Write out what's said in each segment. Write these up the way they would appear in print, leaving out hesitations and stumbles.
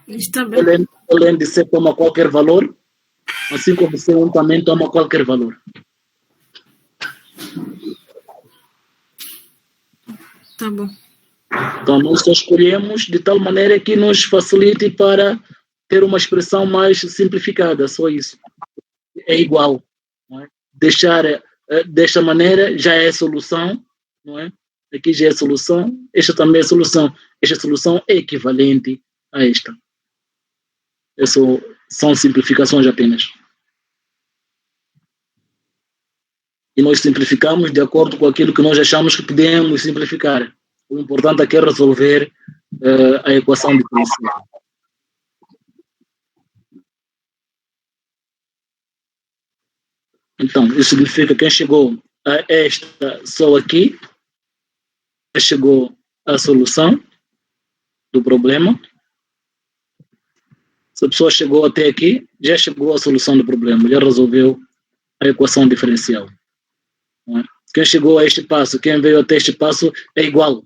Está bem. Além de C toma qualquer valor, assim como C1 também toma qualquer valor. Tá bom. Então, nós só escolhemos de tal maneira que nos facilite para ter uma expressão mais simplificada, só isso. É igual. Não é? Deixar desta maneira já é solução, não é? Aqui já é solução, esta também é solução. Esta solução é equivalente a esta. São simplificações apenas. E nós simplificamos de acordo com aquilo que nós achamos que podemos simplificar. O importante aqui é resolver a equação diferencial. Então, isso significa que quem chegou a esta só aqui, chegou à solução do problema. Se a pessoa chegou até aqui, já chegou à solução do problema, já resolveu a equação diferencial. Não é? Quem chegou a este passo, quem veio até este passo, é igual.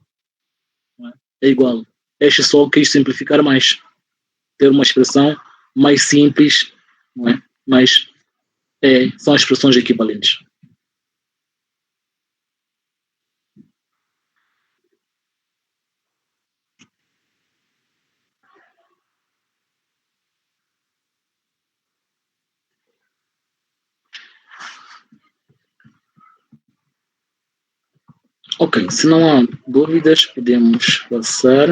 Não é? É igual. Este só quis simplificar mais. Ter uma expressão mais simples, não é? Mas são expressões equivalentes. Ok, se não há dúvidas, podemos passar.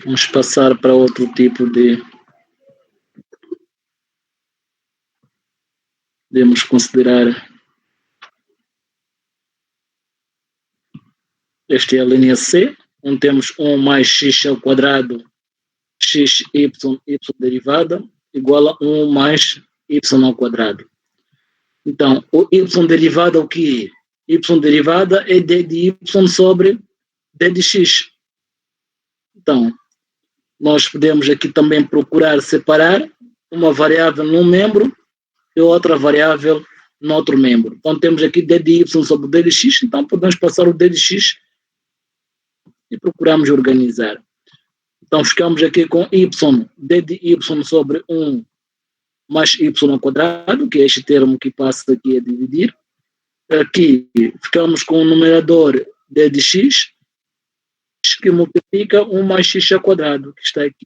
Vamos passar para outro tipo de... Podemos considerar... Esta é a linha C, onde temos 1 mais x ao quadrado, x, y derivada, igual a 1 mais y ao quadrado. Então, o y derivada o que é? Y derivada é d de y sobre d de x. Então, nós podemos aqui também procurar separar uma variável num membro e outra variável no outro membro. Então, temos aqui d de y sobre d de x, então podemos passar o d de x e procuramos organizar. Então, ficamos aqui com y, d de y sobre 1 mais y ao quadrado, que é este termo que passa aqui a dividir. Aqui ficamos com o numerador d de x, que multiplica 1 mais x ao quadrado, que está aqui.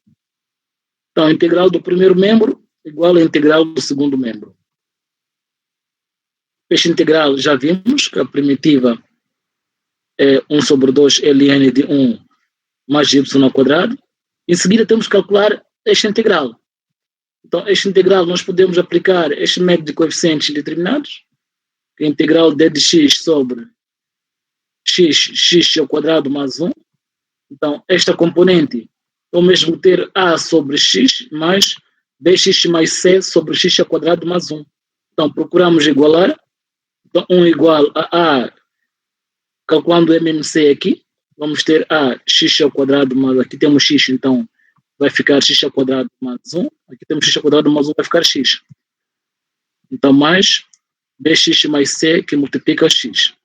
Então, a integral do primeiro membro igual à integral do segundo membro. Esta integral já vimos que a primitiva é 1 sobre 2 ln de 1 mais y ao quadrado. Em seguida temos que calcular esta integral. Então, esta integral nós podemos aplicar este método de coeficientes indeterminados, que é a integral d de x sobre x ao quadrado mais 1. Então, esta componente é o mesmo ter a sobre x mais bx mais c sobre x ao quadrado mais 1. Então, procuramos igualar. Então, 1 igual a calculando MMC aqui, vamos ter a x ao quadrado mais, aqui temos x, então vai ficar x ao quadrado mais 1, aqui temos x ao quadrado mais 1, vai ficar x. Então, mais bx mais c, que multiplica x.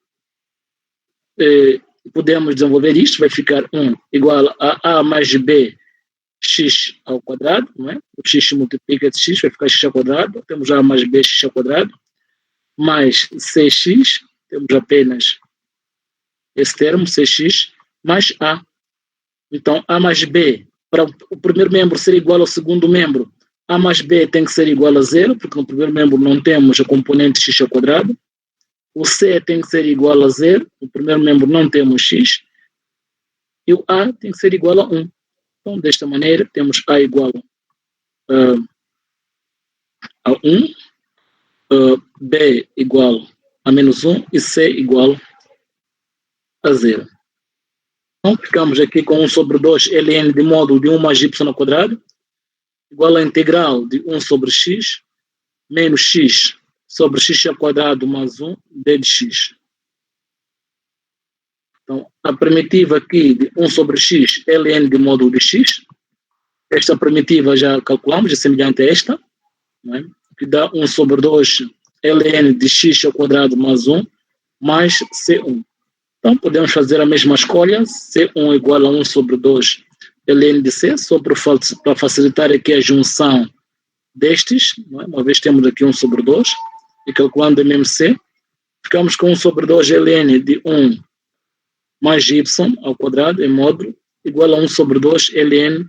Podemos desenvolver isto, vai ficar 1 igual a mais b x ao quadrado, não é? O x multiplica de x, vai ficar x ao quadrado, temos a mais b x ao quadrado, mais cx, temos apenas esse termo, cx, mais a. Então, a mais b, para o primeiro membro ser igual ao segundo membro, a mais b tem que ser igual a 0, porque no primeiro membro não temos a componente x ao quadrado. O c tem que ser igual a 0, no primeiro membro não temos x. E o a tem que ser igual a 1. Então, desta maneira, temos a igual a 1, b igual a menos 1 e c igual a 0. Então, ficamos aqui com 1 sobre 2 ln de módulo de 1 mais y ao quadrado, igual à integral de 1 sobre x, menos x sobre x ao quadrado mais 1, d de x. Então, a primitiva aqui de 1 sobre x, ln de módulo de x, Esta primitiva já calculamos, é semelhante a esta, não é? Que dá 1 sobre 2 ln de x ao quadrado mais 1 mais C1. Então, podemos fazer a mesma escolha, C1 igual a 1 sobre 2 ln de C, só para facilitar aqui a junção destes, não é? Uma vez temos aqui 1 sobre 2, e calculando MMC, ficamos com 1 sobre 2 ln de 1 mais y ao quadrado, em módulo, igual a 1 sobre 2 ln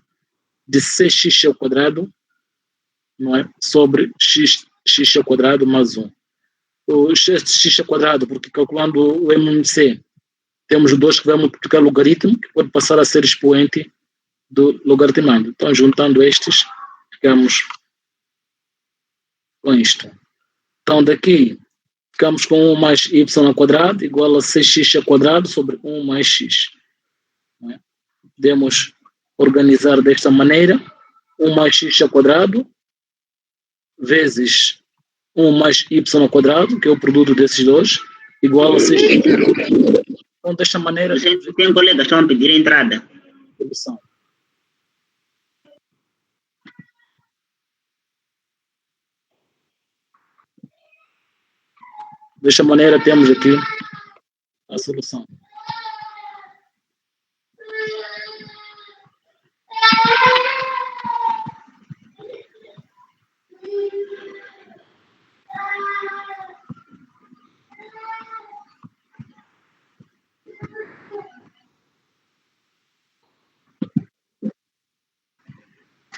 de cx ao quadrado, não é? Sobre x ao quadrado mais 1. O x ao quadrado, porque calculando o MMC, temos 2 que vai multiplicar o logaritmo, que pode passar a ser expoente do logaritmando. Então, juntando estes, ficamos com isto. Então, daqui, ficamos com 1 mais y ao quadrado, igual a 6x ao quadrado sobre 1 mais x. Podemos organizar desta maneira: 1 mais x ao quadrado, vezes 1 mais y ao quadrado, que é o produto desses dois, igual a 6x. Então, desta maneira... Tem colegas que estão a pedir a entrada. Solução. Desta maneira, temos aqui a solução.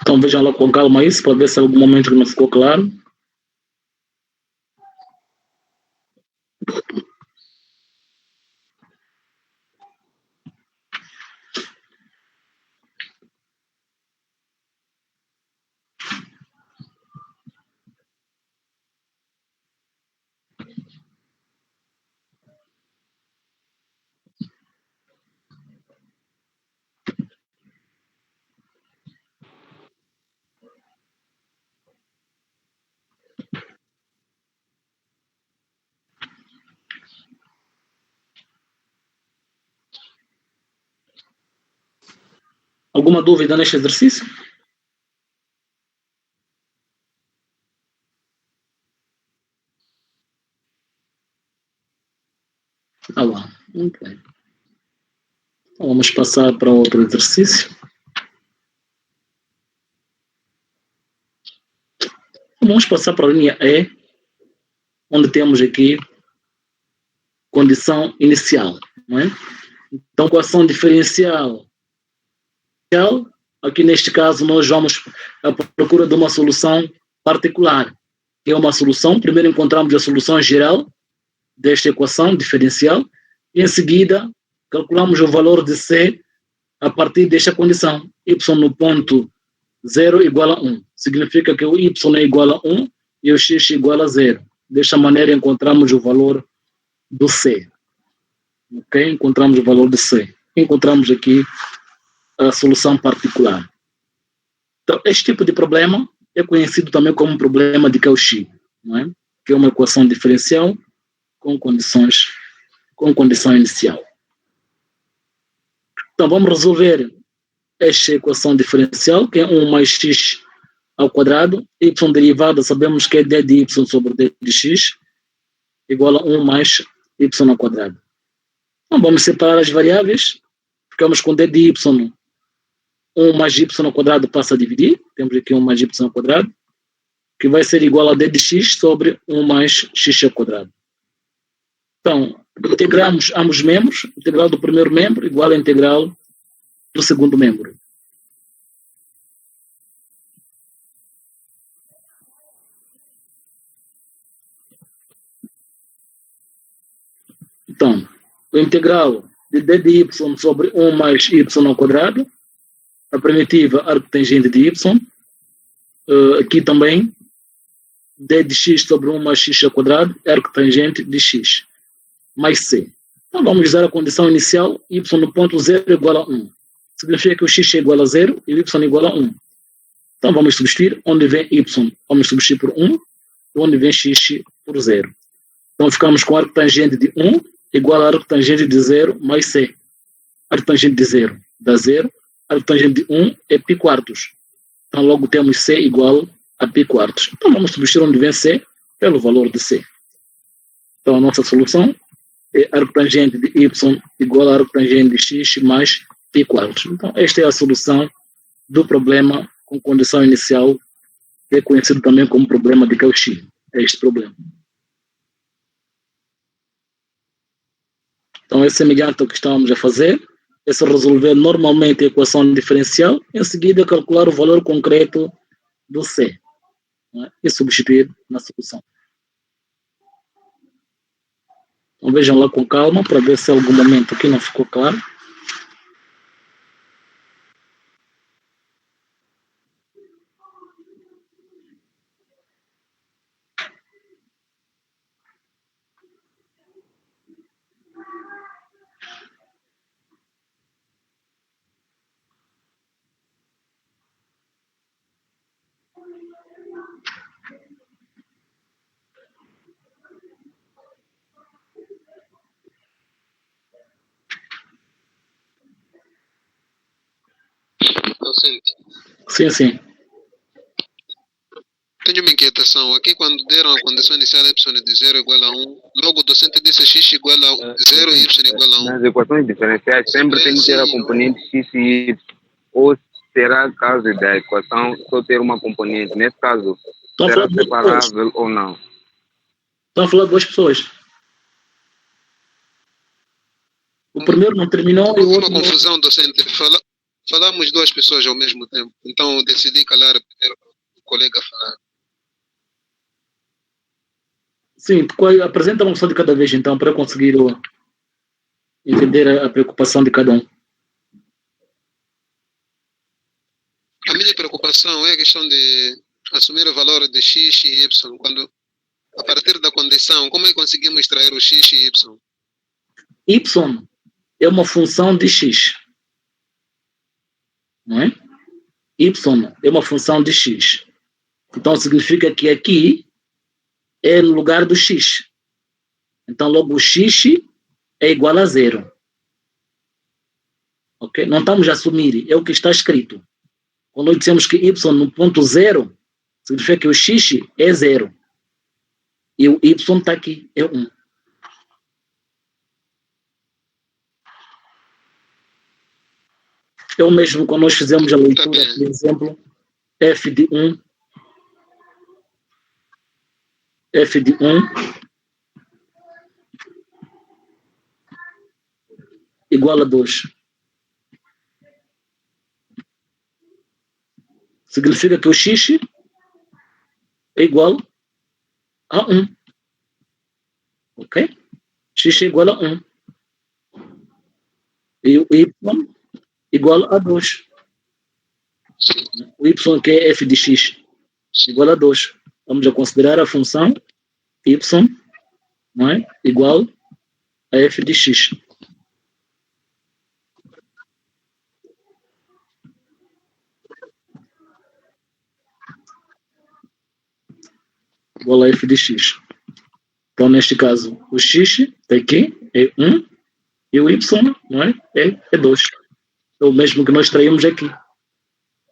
Então, vejam lá com calma isso, para ver se há algum momento que não ficou claro. Alguma dúvida neste exercício? Ah lá, muito bem. Então, vamos passar para outro exercício. Vamos passar para a linha E, onde temos aqui condição inicial, não é? Então, equação diferencial. Aqui neste caso nós vamos à procura de uma solução particular, que é uma solução. Primeiro encontramos a solução geral desta equação diferencial e em seguida calculamos o valor de C a partir desta condição. Y no ponto 0 igual a 1. Significa que o Y é igual a 1 e o X é igual a 0. Desta maneira encontramos o valor do C. Ok? Encontramos o valor do C. Encontramos aqui a solução particular. Então, este tipo de problema é conhecido também como problema de Cauchy, não é? Que é uma equação diferencial com condição inicial. Então, vamos resolver esta equação diferencial, que é 1 mais x ao quadrado, y derivada, sabemos que é d de y sobre d de x, igual a 1 mais y ao quadrado. Então, vamos separar as variáveis, ficamos com d de y, 1 mais y ao quadrado passa a dividir, temos aqui 1 mais y ao quadrado, que vai ser igual a d de x sobre 1 mais x ao quadrado. Então, integramos ambos membros, integral do primeiro membro igual a integral do segundo membro. Então, o integral de d de y sobre 1 mais y ao quadrado, a primitiva arctangente de y, aqui também, d de x sobre 1 mais x ao quadrado, arctangente de x, mais c. Então, vamos usar a condição inicial, y no ponto 0 igual a 1. Significa que o x é igual a 0 e o y é igual a 1. Então, vamos substituir, onde vem y, vamos substituir por 1, e onde vem x por 0. Então, ficamos com a arctangente de 1 igual a arctangente de 0 mais c. Arctangente de 0 dá 0, arctangente de 1 é π quartos. Então, logo temos C igual a π quartos. Então, vamos substituir onde vem C pelo valor de C. Então, a nossa solução é arctangente de y igual a arctangente de x mais π quartos. Então, esta é a solução do problema com condição inicial, que é conhecido também como problema de Cauchy. É este problema. Então, é semelhante ao que estávamos a fazer. É só resolver normalmente a equação diferencial, em seguida calcular o valor concreto do C, né, e substituir na solução. Então, vejam lá com calma para ver se em algum momento aqui não ficou claro. Sim, sim. Tenho uma inquietação. Aqui, quando deram a condição inicial y de 0 igual a 1, logo o docente disse x igual a 0 e y igual a 1. Nas equações diferenciais sempre tem que ter a componente x e y. Ou será caso da equação só ter uma componente? Nesse caso, será separável ou não? Estão a falar de duas pessoas. O primeiro não terminou e o Houve outro... uma confusão, docente. Falamos duas pessoas ao mesmo tempo. Então, eu decidi calar primeiro o colega falar. Sim, apresenta uma só de cada vez, então, para eu conseguir entender a preocupação de cada um. A minha preocupação é a questão de assumir o valor de x e y. Quando, a partir da condição, como é que conseguimos extrair o x e y? Y é uma função de x. Não é? Y é uma função de x. Então, significa que aqui é no lugar do x. Então, logo o x é igual a 0. Ok? Não estamos a assumir, é o que está escrito. Quando nós dizemos que y no ponto 0, significa que o x é 0. E o y está aqui, é 1. É o mesmo quando nós fizemos a leitura, por exemplo, f de 1 igual a 2. Significa que o x é igual a 1. Ok? X é igual a 1. E o y igual a 2. O y que é f de x igual a 2. Vamos a considerar a função y, não é, igual a f de x. Igual a f de x. Então, neste caso, o x está aqui, é 1, e o y, não é, é 2. É o mesmo que nós traímos aqui.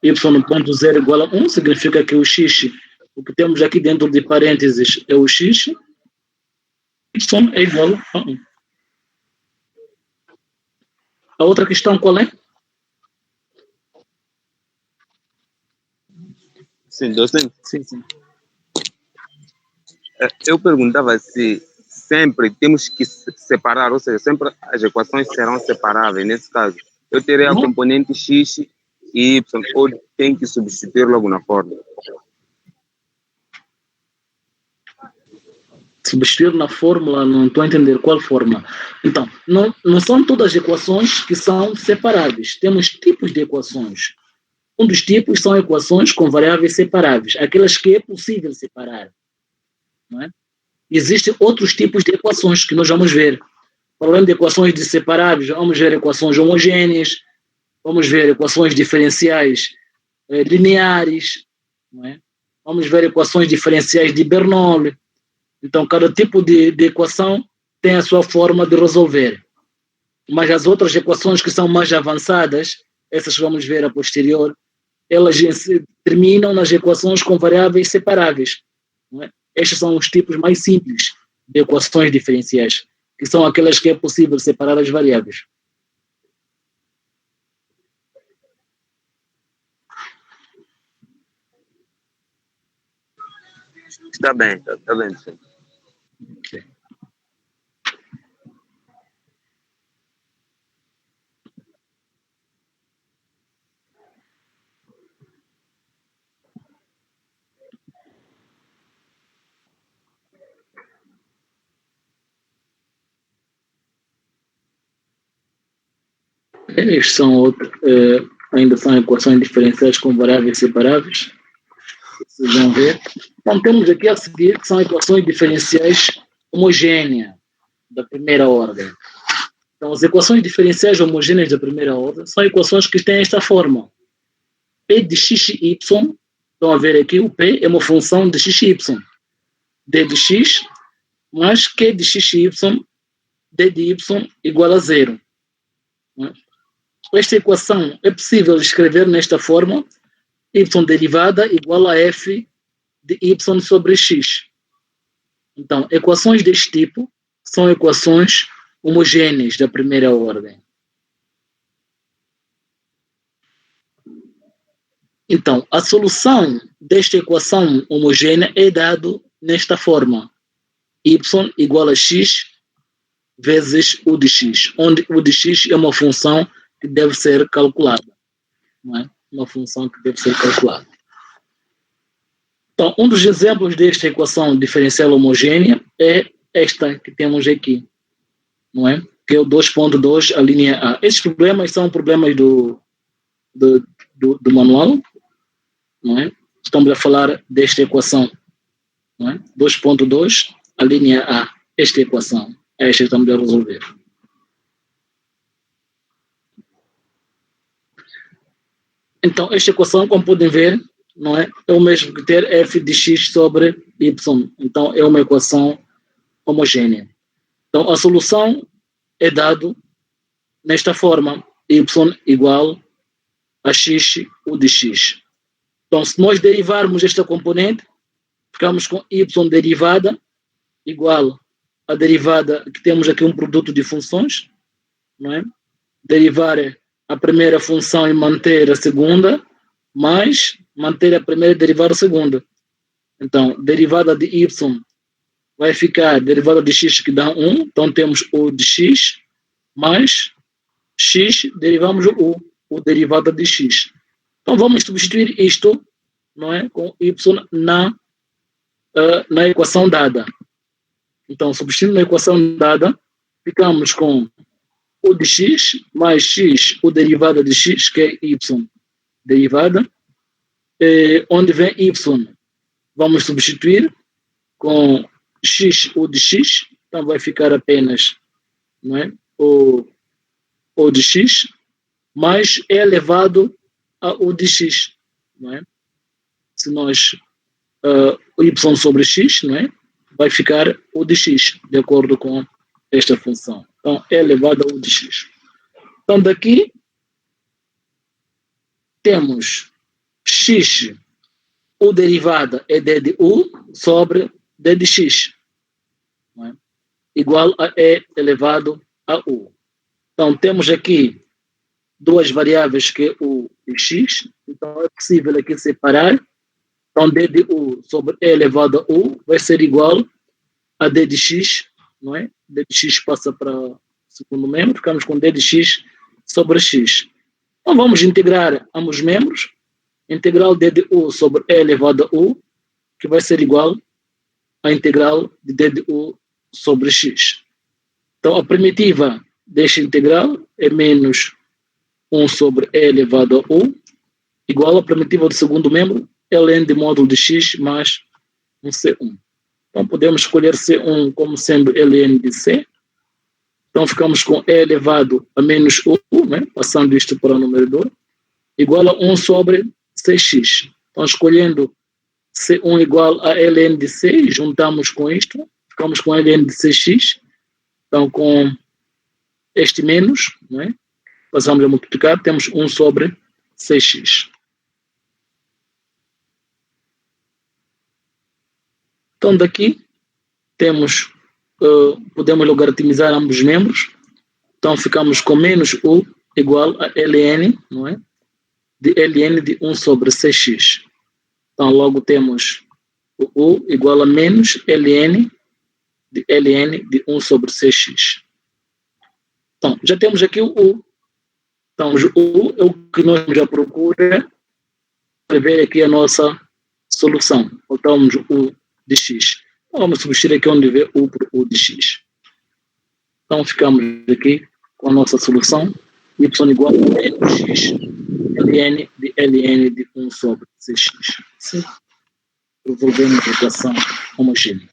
Y no ponto 0 igual a 1, significa que o x, o que temos aqui dentro de parênteses é o x, y é igual a 1. A outra questão qual é? Sim, docente. Sim. Eu perguntava se sempre temos que separar, ou seja, sempre as equações serão separáveis. Nesse caso, eu terei a componente x e y, ou tem que substituir logo na fórmula? Substituir na fórmula, não estou a entender qual fórmula. Então, não são todas as equações que são separáveis. Temos tipos de equações. Um dos tipos são equações com variáveis separáveis, aquelas que é possível separar. Não é? Existem outros tipos de equações que nós vamos ver. Falando de equações de separáveis, vamos ver equações homogêneas, vamos ver equações diferenciais lineares, não é? Vamos ver equações diferenciais de Bernoulli. Então, cada tipo de equação tem a sua forma de resolver. Mas as outras equações que são mais avançadas, essas que vamos ver a posterior, elas terminam nas equações com variáveis separáveis. Não é? Estes são os tipos mais simples de equações diferenciais, que são aquelas que é possível separar as variáveis. Está bem, está bem, sim. Okay. Estes são ainda são equações diferenciais com variáveis separáveis. Vocês vão ver. Então temos aqui a seguir que são equações diferenciais homogêneas da primeira ordem. Então as equações diferenciais homogêneas da primeira ordem são equações que têm esta forma. P de x e y, estão a ver aqui, o P é uma função de x e y. D de x mais Q de x e y, D de y igual a 0. Esta equação é possível escrever nesta forma: y derivada igual a f de y sobre x. Então, equações deste tipo são equações homogêneas da primeira ordem. Então, a solução desta equação homogênea é dado nesta forma: y igual a x vezes u de x, onde u de x é uma função que deve ser calculada. Não é? Uma função que deve ser calculada. Então, um dos exemplos desta equação diferencial homogênea é esta que temos aqui, não é? Que é o 2.2, a linha A. Esses problemas são problemas do manual, não é? Estamos a falar desta equação, não é? 2.2, a linha A, esta equação, é esta que estamos a resolver. Então, esta equação, como podem ver, não é? É o mesmo que ter f de x sobre y. Então, é uma equação homogênea. Então, a solução é dado nesta forma: y igual a x u de x. Então, se nós derivarmos esta componente, ficamos com y derivada igual a derivada, que temos aqui um produto de funções, não é? Derivar a primeira função e manter a segunda, mais manter a primeira e derivar a segunda. Então, derivada de y vai ficar derivada de x, que dá 1. Então, temos u de x mais x, derivamos o derivada de x. Então, vamos substituir isto, não é, com y na equação dada. Então, substituindo na equação dada, ficamos com u de x mais x, o derivada de x, que é y derivada, onde vem y, vamos substituir com x, u de x, então vai ficar apenas, não é, o de x, mais é elevado a u de x, não é? Se nós, y sobre x, não é, vai ficar u de x, de acordo com esta função. Então, é elevado a u de x. Então, daqui, temos x, u derivada é d de u sobre d de x, não é? Igual a e elevado a u. Então, temos aqui duas variáveis, que é u e x. Então, é possível aqui separar. Então, d de u sobre e elevado a u vai ser igual a d de x, não é? D de x passa para o segundo membro, ficamos com d de x sobre x. Então, vamos integrar ambos os membros. Integral d de u sobre e elevado a u, que vai ser igual à integral de d de u sobre x. Então, a primitiva desta integral é menos 1 sobre e elevado a u, igual à primitiva do segundo membro, ln de módulo de x mais um C1. Então, podemos escolher C1 como sendo ln de C. Então, ficamos com e elevado a menos 1, né? Passando isto para o numerador, igual a 1 sobre Cx. Então, escolhendo C1 igual a ln de C, juntamos com isto, ficamos com ln de Cx. Então, com este menos, né? Passamos a multiplicar, temos 1 sobre Cx. Então, daqui temos, podemos logaritmizar ambos os membros. Então, ficamos com menos U igual a ln, não é? De ln de 1 sobre cx. Então, logo temos o U igual a menos ln de 1 sobre cx. Então, já temos aqui o U. Então, o U é o que nós já procura para ver aqui a nossa solução. Botamos o U de x. Então, vamos substituir aqui onde vê U por U de x. Então, ficamos aqui com a nossa solução. Y igual a menos x ln de 1 sobre cx. Sim. Resolvemos a equação homogênea.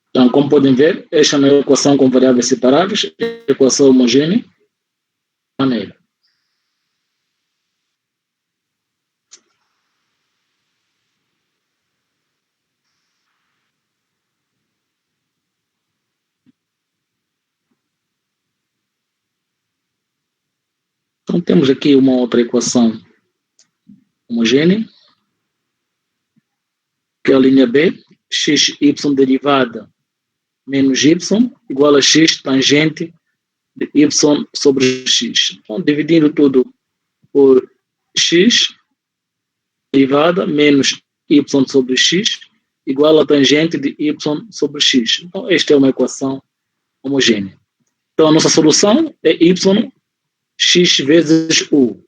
Então, como podem ver, esta não é a equação com variáveis separáveis, é a equação homogênea. Maneira. Então, temos aqui uma outra equação homogênea, que é a linha B, x, y derivada menos y igual a x tangente de y sobre x. Então, dividindo tudo por x derivada menos y sobre x igual a tangente de y sobre x. Então, esta é uma equação homogênea. Então, a nossa solução é y x vezes u.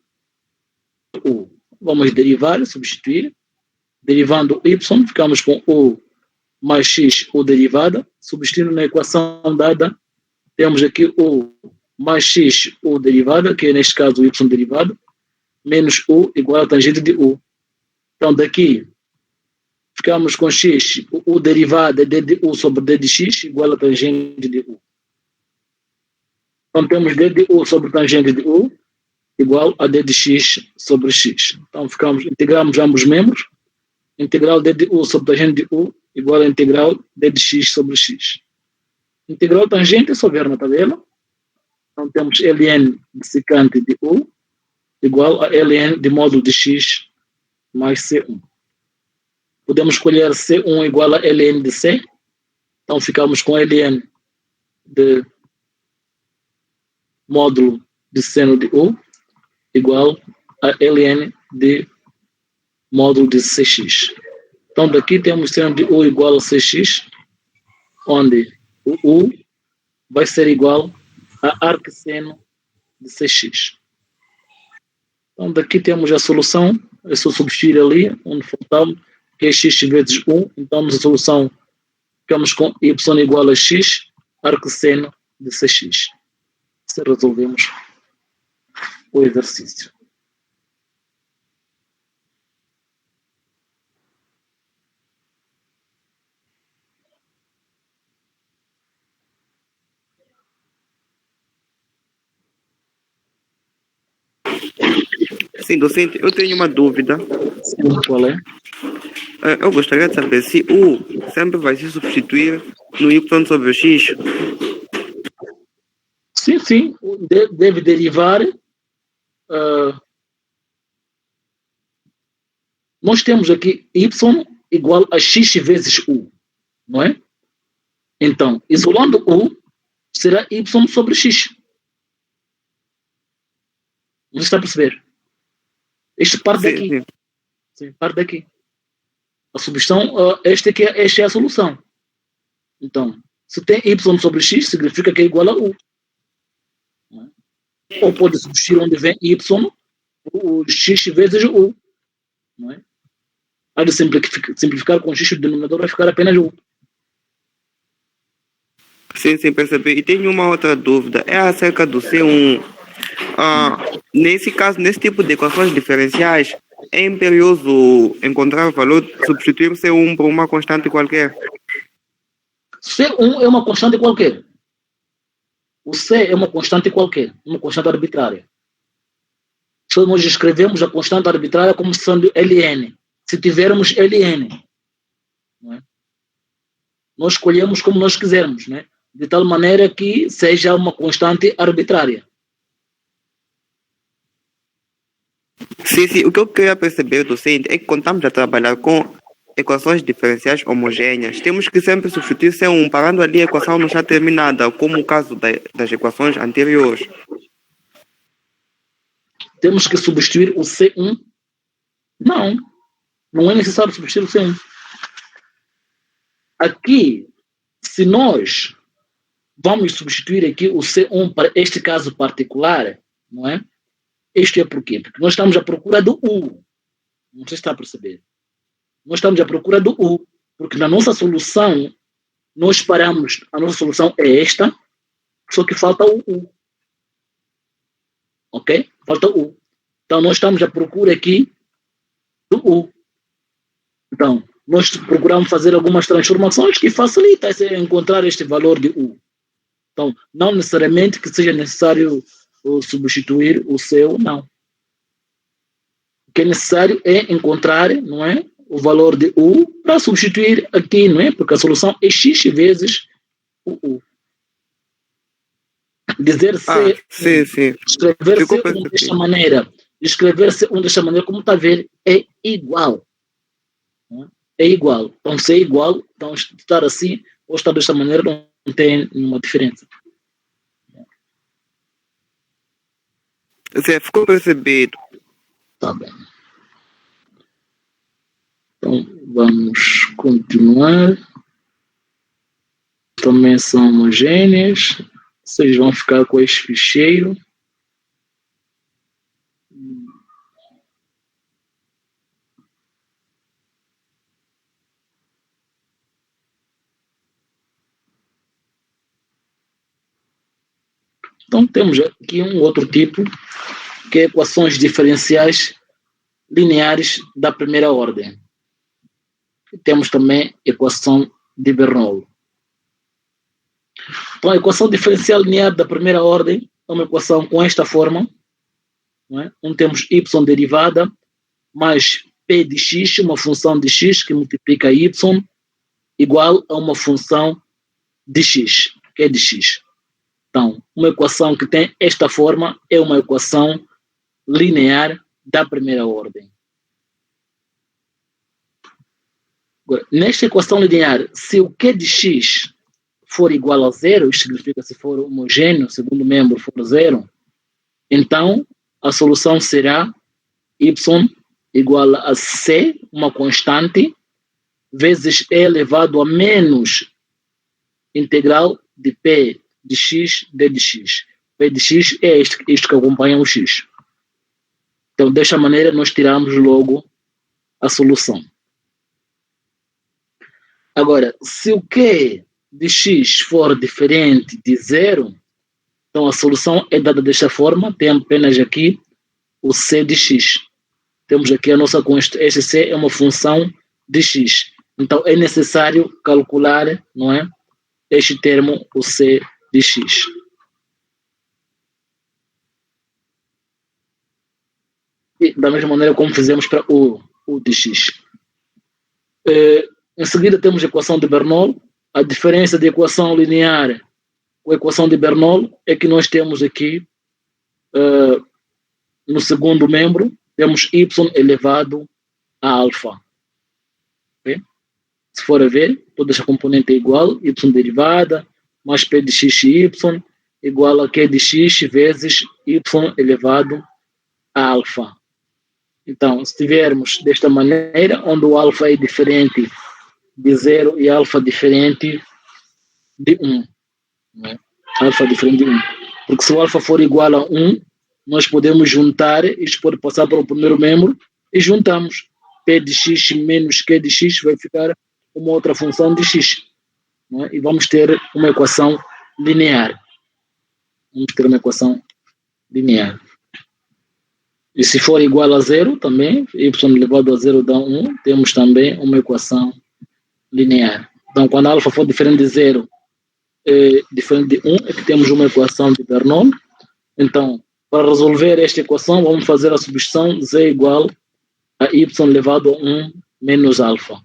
Vamos derivar, substituir. Derivando y, ficamos com u mais x, u derivada. Substituindo na equação dada, temos aqui u mais x, u derivada, que é neste caso o y derivado, menos u igual a tangente de u. Então, daqui, ficamos com x, u derivada é d de u sobre d de x, igual a tangente de u. Então, temos d de u sobre tangente de u, igual a d de x sobre x. Então, integramos ambos os membros. Integral d de u sobre tangente de u, igual a integral d de x sobre x. Integral tangente é só ver na tabela. Então, temos ln de secante de u, igual a ln de módulo de x mais c1. Podemos escolher c1 igual a ln de c. Então, ficamos com ln de módulo de seno de u igual a ln de módulo de cx. Então, daqui temos seno de u igual a cx, onde o u vai ser igual a arcseno de cx. Então, daqui temos a solução. É só substituir ali, onde faltava, que é x vezes 1. Então, na solução, ficamos com y igual a x, arcseno de cx. Se resolvemos o exercício. Sim, docente, eu tenho uma dúvida. Sim, qual é? Eu gostaria de saber se U sempre vai se substituir no Y sobre o X. Sim. Deve derivar. Nós temos aqui Y igual a X vezes U, não é? Então, isolando U, será Y sobre X. Você está a perceber? Isto parte daqui. Sim, parte daqui. A substituição, esta é a solução. Então, se tem y sobre x, significa que é igual a u. Ou pode substituir onde vem y, o x vezes u. Não é? Há de simplificar com x, o denominador vai ficar apenas u. Sim, percebi. E tenho uma outra dúvida. É acerca do C1. Nesse caso, nesse tipo de equações diferenciais, é imperioso encontrar o valor, substituir C1 por uma constante qualquer? C1 é uma constante qualquer. O C é uma constante qualquer, uma constante arbitrária. Se nós escrevemos a constante arbitrária como sendo Ln, se tivermos Ln, não é? Nós escolhemos como nós quisermos, né? De tal maneira que seja uma constante arbitrária. Sim, o que eu queria perceber do seguinte é que quando estamos a trabalhar com equações diferenciais homogêneas, temos que sempre substituir C1, parando ali a equação não está terminada, como o caso das equações anteriores. Temos que substituir o C1? Não é necessário substituir o C1. Aqui, se nós vamos substituir aqui o C1 para este caso particular, não é? Isto é por quê? Porque nós estamos à procura do U. Não sei se está a perceber. Nós estamos à procura do U, porque na nossa solução, nós paramos, a nossa solução é esta, só que falta o U. Ok? Falta o U. Então, nós estamos à procura aqui do U. Então, nós procuramos fazer algumas transformações que facilitam encontrar este valor de U. Então, não necessariamente que seja necessário substituir o seu, não. O que é necessário é encontrar, não é, o valor de U para substituir aqui, não é? Porque a solução é X vezes o U. Dizer sim. Escrever C1 desta maneira, escrever C1 desta maneira, como está a ver, é igual. É igual. Então, se é igual, então estar assim ou estar desta maneira não tem nenhuma diferença. Zé, ficou percebido. Tá bem. Então, vamos continuar. Também são homogêneas. Vocês vão ficar com este ficheiro. Então, temos aqui um outro tipo, que é equações diferenciais lineares da primeira ordem. E temos também equação de Bernoulli. Então, a equação diferencial linear da primeira ordem é uma equação com esta forma, não é? Onde temos y derivada mais p de x, uma função de x que multiplica y, igual a uma função de x, que é de x. Então, uma equação que tem esta forma é uma equação linear da primeira ordem. Agora, nesta equação linear, se o Q de x for igual a zero, isto significa se for homogêneo, segundo membro for zero, então a solução será y igual a c, uma constante, vezes e elevado a menos integral de p de x, d de x. P de x é isto que acompanha o x. Então, desta maneira, nós tiramos logo a solução. Agora, se o Q de x for diferente de zero, então a solução é dada desta forma. Tem apenas aqui o c de x. Temos aqui a nossa constante. Este c é uma função de x. Então, é necessário calcular, não é, este termo, o c de x. E da mesma maneira como fizemos para o de x. Em seguida temos a equação de Bernoulli. A diferença de equação linear com a equação de Bernoulli é que nós temos aqui, no segundo membro, temos y elevado a alfa. Okay? Se for a ver, toda esta componente é igual, y derivada, mais p de x e y, igual a q de x vezes y elevado a alfa. Então, se tivermos desta maneira, onde o alfa é diferente de 0 e alfa diferente de 1. Né? Alfa diferente de 1. Porque se o alfa for igual a 1, nós podemos juntar, isto pode passar para o primeiro membro, e juntamos. P de x menos q de x vai ficar uma outra função de x. Né? E vamos ter uma equação linear. Vamos ter uma equação linear. E se for igual a 0 também, y elevado a 0 dá 1, temos também uma equação linear. Então, quando a alfa for diferente de 0, diferente de 1, é que temos uma equação de Bernoulli. Então, para resolver esta equação, vamos fazer a substituição z igual a y elevado a 1 menos alfa.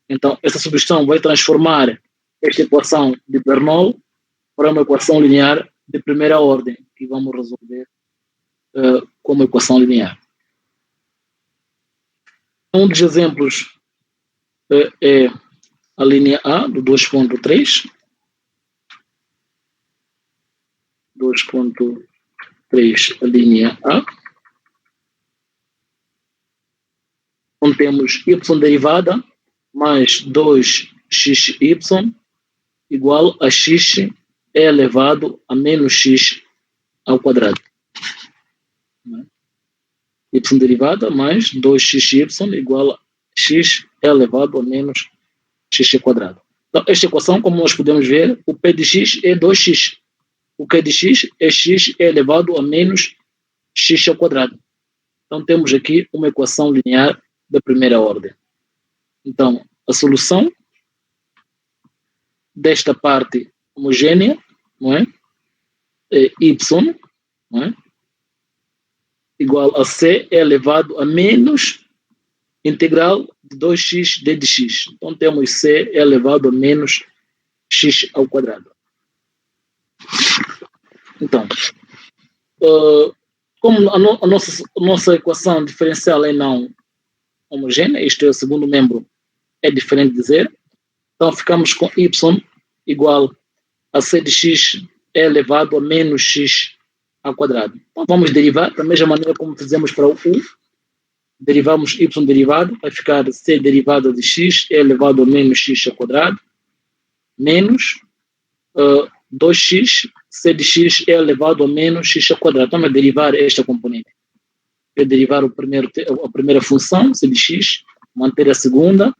Então, essa substituição vai transformar esta equação de Bernoulli para uma equação linear de primeira ordem, que vamos resolver como equação linear. Um dos exemplos é a linha A do 2.3. 2.3, a linha A. Onde temos y derivada mais 2xy igual a x elevado a menos x ao quadrado. Y derivada mais 2xy igual a x elevado a menos x ao quadrado. Então, esta equação, como nós podemos ver, o p de x é 2x. O q de x é x elevado a menos x ao quadrado. Então, temos aqui uma equação linear da primeira ordem. Então, a solução desta parte homogênea, não é? É y, não é? Igual a c elevado a menos integral de 2x d de x. Então, temos c elevado a menos x ao quadrado. Então, como a nossa equação diferencial é não homogênea, isto é o segundo membro, é diferente de zero, então ficamos com y igual a c de x elevado a menos x ao quadrado. Então vamos derivar da mesma maneira como fizemos para o u. Derivamos y derivado, vai ficar c derivada de x elevado a menos x ao quadrado, menos 2x, c de x elevado a menos x ao quadrado. Então, derivar esta componente. Derivar a primeira função, c de x, manter a segunda,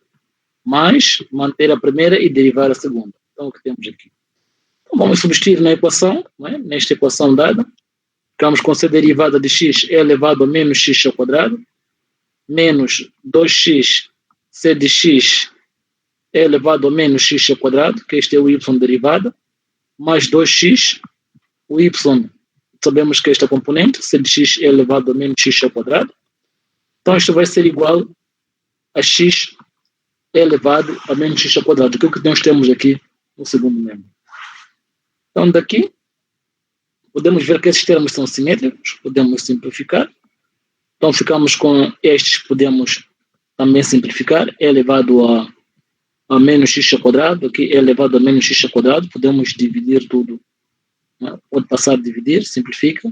mais manter a primeira e derivar a segunda. Então, o que temos aqui? Então, vamos substituir na equação, não é? Nesta equação dada, ficamos com c derivada de x elevado a menos x ao quadrado, menos 2x, c de x elevado a menos x ao quadrado, que este é o y derivada, mais 2x, o y, sabemos que esta componente, c de x elevado a menos x ao quadrado, então isto vai ser igual a x elevado a menos x ao quadrado, que é o que nós temos aqui no segundo membro. Então daqui, podemos ver que esses termos são simétricos, podemos simplificar, então ficamos com estes, podemos também simplificar, é elevado a menos x ao quadrado, aqui é elevado a menos x ao quadrado, podemos dividir tudo, né? Pode passar a dividir, simplifica,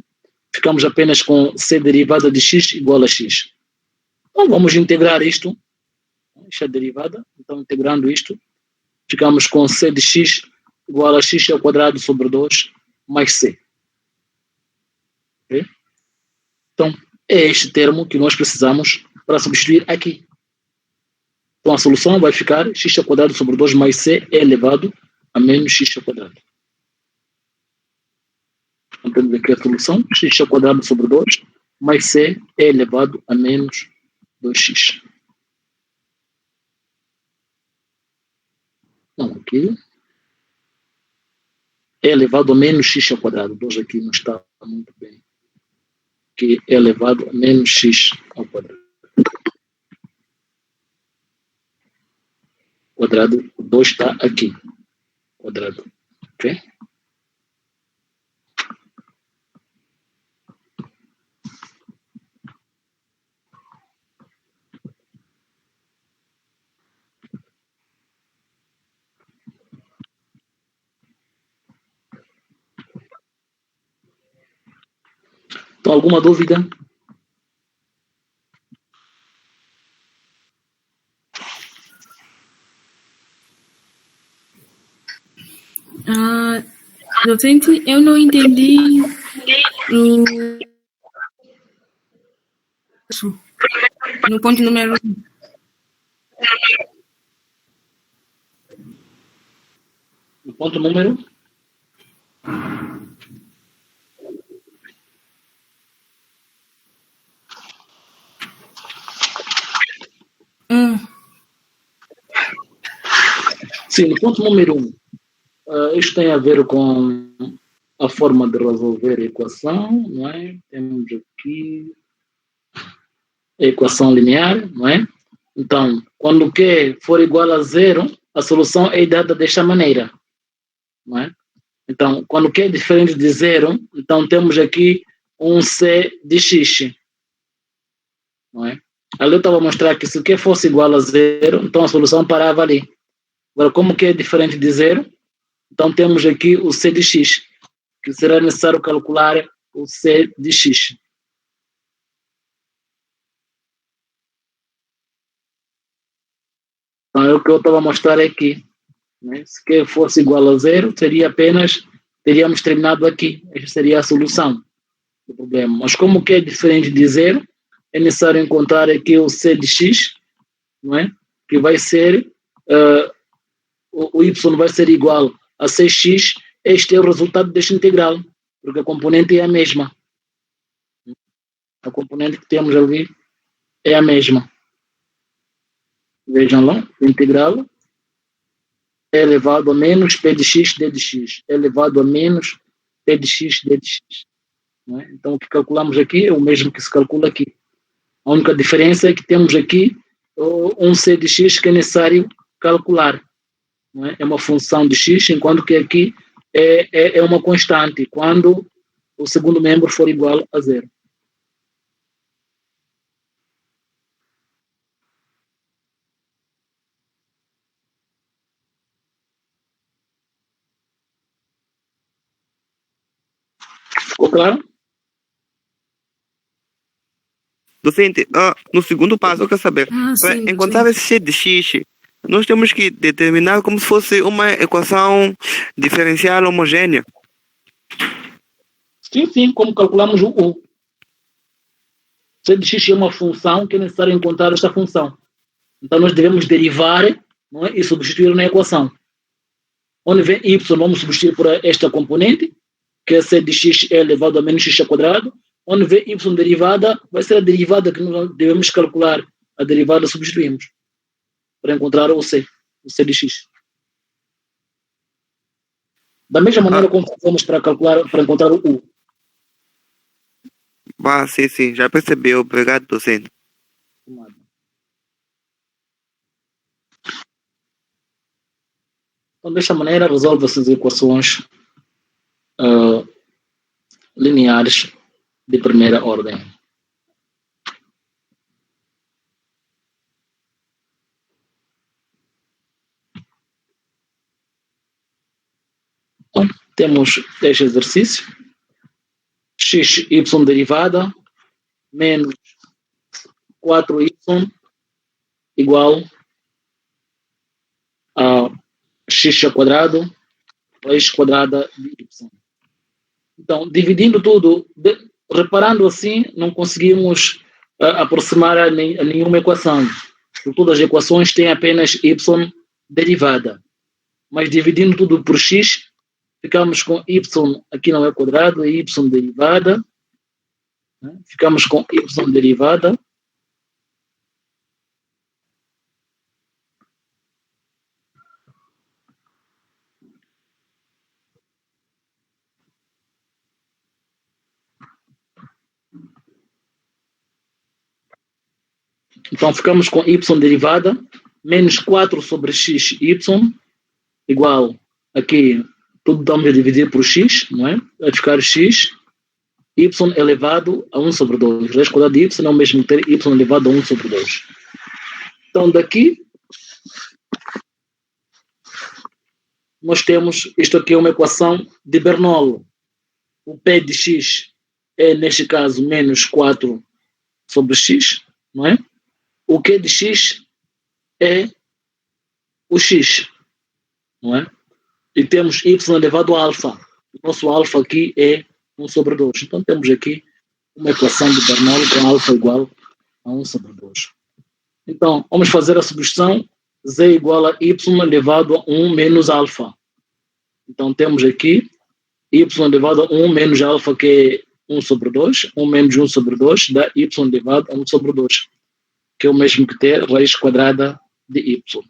ficamos apenas com c derivada de x igual a x. Então vamos integrar isto, esta derivada, então integrando isto, ficamos com c de x igual a x ao quadrado sobre 2 mais c. Okay? Então, é este termo que nós precisamos para substituir aqui. Então, a solução vai ficar x ao quadrado sobre 2 mais c elevado a menos x ao quadrado. Então, temos aqui a solução, x ao quadrado sobre 2 mais c elevado a menos 2x. Então, aqui é elevado a menos x ao quadrado. 2 aqui não está muito bem. Aqui é elevado a menos x ao quadrado. Quadrado 2 está aqui. Quadrado. Ok? Então, alguma dúvida? Docente, eu não entendi no ponto número 1. No ponto número? Sim, no ponto número 1. Isto tem a ver com a forma de resolver a equação, não é? Temos aqui a equação linear, não é? Então, quando Q for igual a 0, a solução é dada desta maneira, não é? Então, quando Q é diferente de 0, então temos aqui um C de X, não é? Ali eu estava a mostrar que se o Q fosse igual a zero, então a solução parava ali. Agora, como que é diferente de zero, então temos aqui o C de x, que será necessário calcular o C de x. Então, é o que eu estava a mostrar aqui. Né? Se Q fosse igual a zero, seria apenas, teríamos terminado aqui. Esta seria a solução do problema. Mas como Q é diferente de zero, é necessário encontrar aqui o C de x, não é? Que vai ser, o y vai ser igual a 6x. Este é o resultado desta integral, porque a componente é a mesma. A componente que temos ali é a mesma. Vejam lá, a integral é elevado a menos p de x d de x, é elevado a menos p de x d de x. Não é? Então, o que calculamos aqui é o mesmo que se calcula aqui. A única diferença é que temos aqui um c de x que é necessário calcular. Não é? É uma função de x, enquanto que aqui é uma constante, quando o segundo membro for igual a zero. Ficou claro? Docente, no segundo passo, eu quero saber, para Sim, encontrar esse C de x, nós temos que determinar como se fosse uma equação diferencial homogênea. Sim, como calculamos o U. C de x é uma função que é necessário encontrar esta função. Então, nós devemos derivar, não é? E substituir na equação. Onde vem y, vamos substituir por esta componente, que é C de x é elevado a menos x ao quadrado. Onde vem y derivada, vai ser a derivada que nós devemos calcular. A derivada substituímos para encontrar o C de x. Da mesma maneira como fazemos para encontrar o U. Sim, já percebeu. Obrigado, docente. Então, desta maneira, resolve essas equações lineares de primeira ordem. Então, temos este exercício. X, y derivada, menos 4y igual a x ao quadrado, raiz quadrada de y. Então, dividindo tudo, reparando assim, não conseguimos aproximar a nenhuma equação. Porque todas as equações têm apenas y derivada. Mas dividindo tudo por x, ficamos com y, aqui não é quadrado, é y derivada. Né? Ficamos com y derivada. Então, ficamos com y derivada, menos 4 sobre xy, igual, aqui, tudo damos a dividir por x, não é? Vai ficar x, y elevado a 1 sobre 2. Raiz quadrada de y é o mesmo que ter y elevado a 1 sobre 2. Então, daqui, nós temos, isto aqui é uma equação de Bernoulli. O p de x é, neste caso, menos 4 sobre x, não é? O Q de x é o x, não é? E temos y elevado a alfa. O nosso alfa aqui é 1 sobre 2. Então temos aqui uma equação de Bernoulli com alfa igual a 1 sobre 2. Então, vamos fazer a substituição. Z igual a y elevado a 1 menos alfa. Então temos aqui y elevado a 1 menos alfa, que é 1 sobre 2. 1 menos 1 sobre 2 dá y elevado a 1 sobre 2. Que é o mesmo que ter raiz quadrada de y.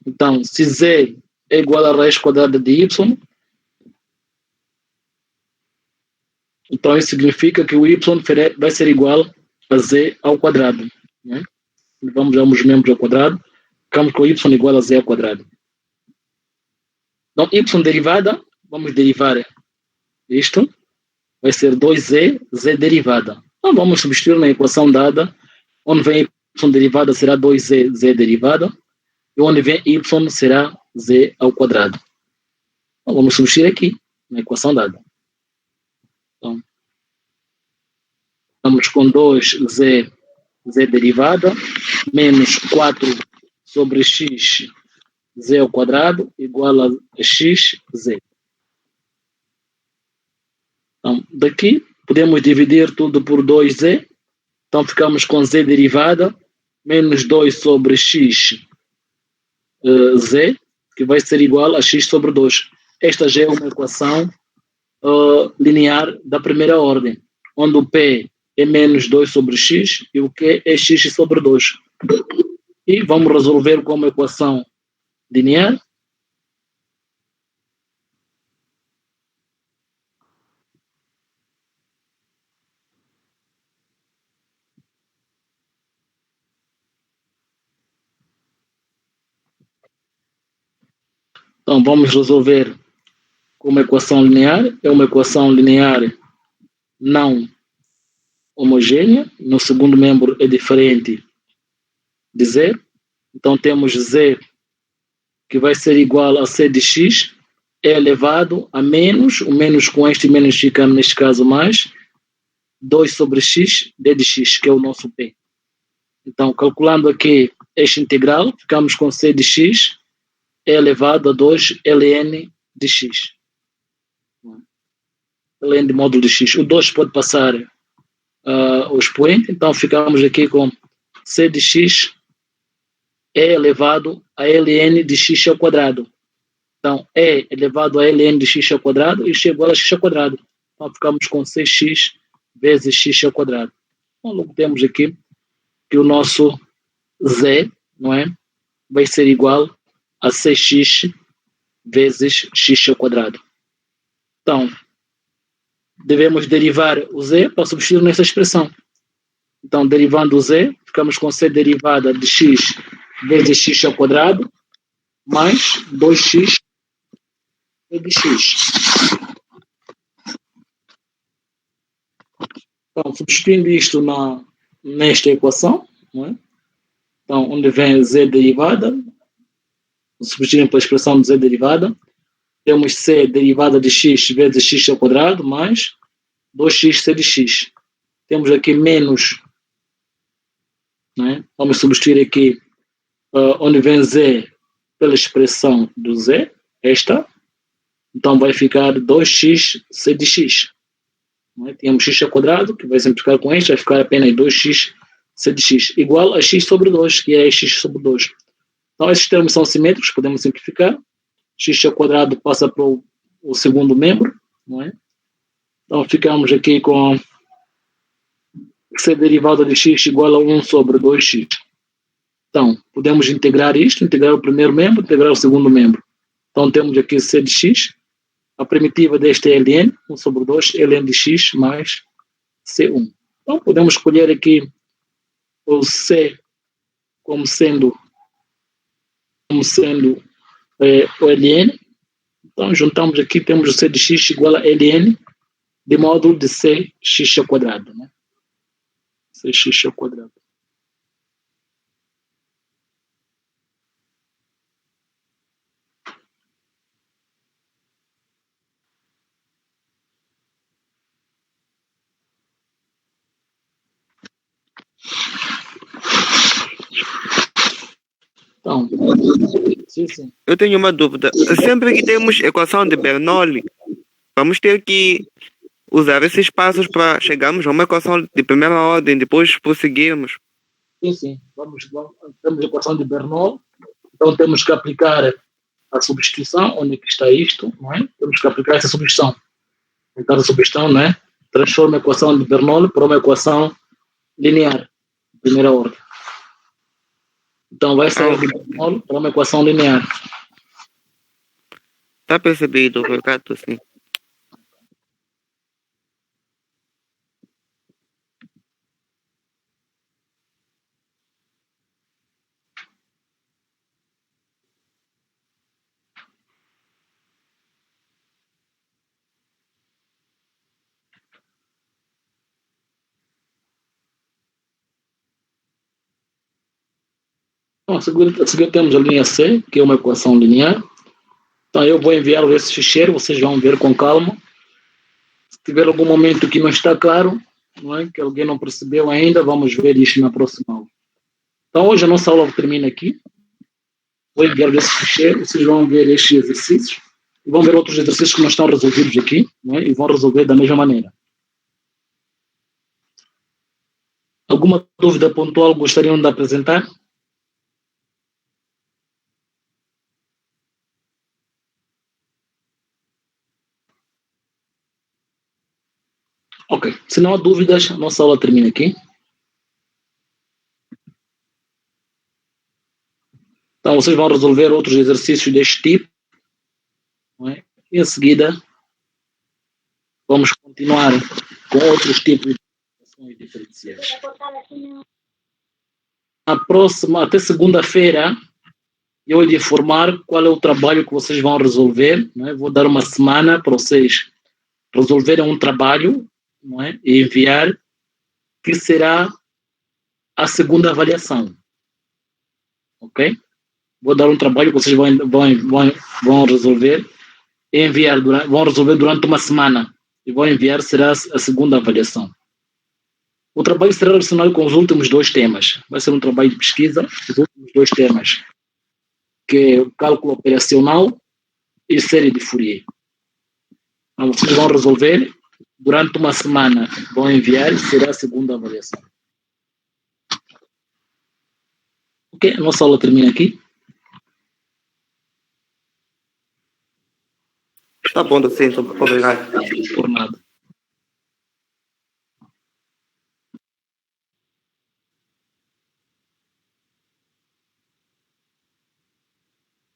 Então, se z é igual a raiz quadrada de y, então isso significa que o y vai ser igual a z ao quadrado. Né? Levamos ambos os membros ao quadrado, ficamos com y igual a z ao quadrado. Então, y derivada, vamos derivar isto, vai ser 2z, z derivada. Então, vamos substituir na equação dada, Onde vem y derivada será 2z, z derivada. E onde vem y será z ao quadrado. Então, vamos substituir aqui, na equação dada. Então, estamos com 2z, z derivada, menos 4 sobre x, z ao quadrado, igual a x, z. Então, daqui, podemos dividir tudo por 2z. Então, ficamos com z derivada, menos 2 sobre x, z, que vai ser igual a x sobre 2. Esta já é uma equação linear da primeira ordem, onde o P é menos 2 sobre x e o Q é x sobre 2. E vamos resolver como equação linear. Então, vamos resolver como equação linear. É uma equação linear não homogênea. No segundo membro é diferente de z. Então, temos z que vai ser igual a c de x é elevado a menos, o menos com este menos fica, neste caso, mais 2 sobre x, d de x, que é o nosso p. Então, calculando aqui este integral, ficamos com c de x é elevado a 2 ln de x. Ln de módulo de x. O 2 pode passar o expoente, então ficamos aqui com c de x é elevado a ln de x ao quadrado. Então, é elevado a ln de x ao quadrado e chegou a x ao quadrado. Então, ficamos com 6x vezes x ao quadrado. Então, logo temos aqui que o nosso z, não é, vai ser igual a 6x vezes x ao quadrado. Então, devemos derivar o z para substituir nessa expressão. Então, derivando o z, ficamos com c derivada de x vezes x ao quadrado mais 2x de x. Então, substituindo isto nesta equação, não é? Então, onde vem z derivada, substituindo para a expressão de z derivada, temos c derivada de x vezes x ao quadrado mais 2x c de x. Temos aqui menos, né? Vamos substituir aqui onde vem z pela expressão do z, esta. Então vai ficar 2x c de x. Né? Temos x ao quadrado, que vai simplificar com este, vai ficar apenas 2x c de x, igual a x sobre 2, que é x sobre 2. Então esses termos são simétricos, podemos simplificar. X ao quadrado passa para o segundo membro, não é? Então ficamos aqui com c derivada de x igual a 1 sobre 2x. Então, podemos integrar isto, integrar o primeiro membro, integrar o segundo membro. Então temos aqui c de x, a primitiva deste é ln, 1 sobre 2, ln de x mais c1. Então podemos escolher aqui o c como sendo o ln. Então juntamos aqui, temos o c de x igual a ln de módulo de c x ao quadrado, né? Cx ao quadrado. Então, sim. Eu tenho uma dúvida. Sempre que temos equação de Bernoulli, vamos ter que usar esses passos para chegarmos a uma equação de primeira ordem, depois prosseguirmos. Sim. Temos a equação de Bernoulli, então temos que aplicar a substituição, onde é que está isto, não é? Temos que aplicar essa substituição. Então a substituição, não é? Transforma a equação de Bernoulli para uma equação linear, de primeira ordem. Então vai sair de Bernoulli para uma equação linear. Tá percebido, Ricardo, sim. Então, a seguir temos a linha C, que é uma equação linear. Então, eu vou enviar esse ficheiro, vocês vão ver com calma. Se tiver algum momento que não está claro, não é? Que alguém não percebeu ainda, vamos ver isso na próxima aula. Então, hoje a nossa aula termina aqui. Vou enviar esse ficheiro, vocês vão ver estes exercícios e vão ver outros exercícios que não estão resolvidos aqui, não é? E vão resolver da mesma maneira. Alguma dúvida pontual gostariam de apresentar? Ok, se não há dúvidas, a nossa aula termina aqui. Então, vocês vão resolver outros exercícios deste tipo, não é? E em seguida, vamos continuar com outros tipos de equações diferenciais. Até segunda-feira, eu vou informar qual é o trabalho que vocês vão resolver, não é? Vou dar uma semana para vocês resolverem um trabalho, não é? E enviar, que será a segunda avaliação. Ok? Vou dar um trabalho que vocês vão resolver e enviar, vão resolver durante uma semana. E vão enviar, será a segunda avaliação. O trabalho será relacionado com os últimos 2 temas. Vai ser um trabalho de pesquisa, os últimos 2 temas, que é o cálculo operacional e série de Fourier. Então, vocês vão resolver durante uma semana, vão enviar, será a segunda avaliação. Ok, a nossa aula termina aqui. Tá bom, docente. Obrigado. Por nada.